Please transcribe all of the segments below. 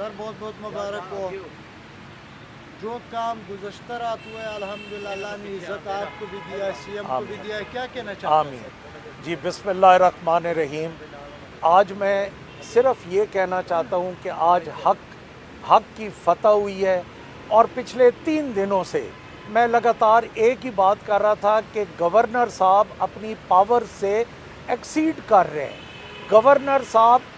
سر بہت بہت مبارک ہو. جو کام گزشتہ رات ہوئے الحمدللہ اللہ نے عزت آپ کو بھی دیا ہے, سی ایم کو بھی دیا ہے, کیا کہنا چاہتے ہیں؟ آمین. جی بسم اللہ الرحمن الرحیم. آج میں صرف یہ کہنا چاہتا ہوں کہ آج حق کی فتح ہوئی ہے. اور پچھلے 3 دنوں سے میں لگاتار ایک ہی بات کر رہا تھا کہ گورنر صاحب اپنی پاور سے ایکسیڈ کر رہے ہیں. گورنر صاحب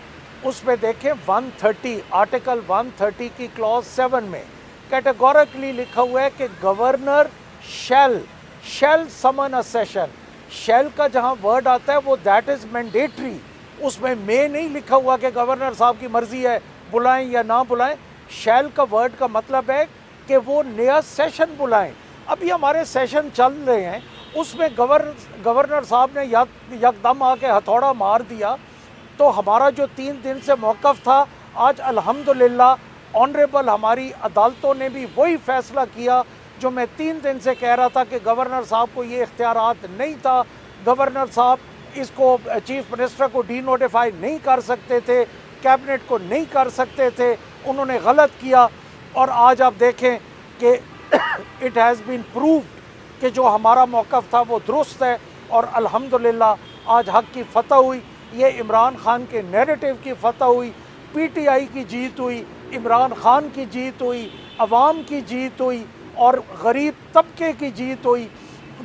اس میں دیکھیں 130 آرٹیکل 130 کی کلوز 7 میں کیٹیگورکلی لکھا ہوا ہے کہ گورنر شیل سمن اے سیشن. شیل کا جہاں ورڈ آتا ہے وہ دیٹ از مینڈیٹری. اس میں نہیں لکھا ہوا کہ گورنر صاحب کی مرضی ہے بلائیں یا نہ بلائیں. شیل کا ورڈ کا مطلب ہے کہ وہ نیا سیشن بلائیں. ابھی ہمارے سیشن چل رہے ہیں, اس میں گورنر صاحب نے یکدم آ کے ہتھوڑا مار دیا. تو ہمارا جو 3 دن سے موقف تھا, آج الحمدللہ آنریبل ہماری عدالتوں نے بھی وہی فیصلہ کیا جو میں 3 دن سے کہہ رہا تھا کہ گورنر صاحب کو یہ اختیارات نہیں تھا. گورنر صاحب اس کو چیف منسٹر کو ڈی نوٹیفائی نہیں کر سکتے تھے, کیبنٹ کو نہیں کر سکتے تھے. انہوں نے غلط کیا. اور آج آپ دیکھیں کہ اٹ ہیز بین پرووڈ کہ جو ہمارا موقف تھا وہ درست ہے. اور الحمدللہ آج حق کی فتح ہوئی. یہ عمران خان کے نیریٹو کی فتح ہوئی, پی ٹی آئی کی جیت ہوئی, عمران خان کی جیت ہوئی, عوام کی جیت ہوئی اور غریب طبقے کی جیت ہوئی,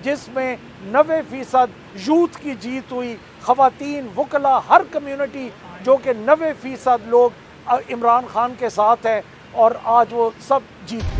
جس میں 90% یوتھ کی جیت ہوئی. خواتین, وکلا, ہر کمیونٹی جو کہ 90% لوگ عمران خان کے ساتھ ہیں, اور آج وہ سب جیت گئے.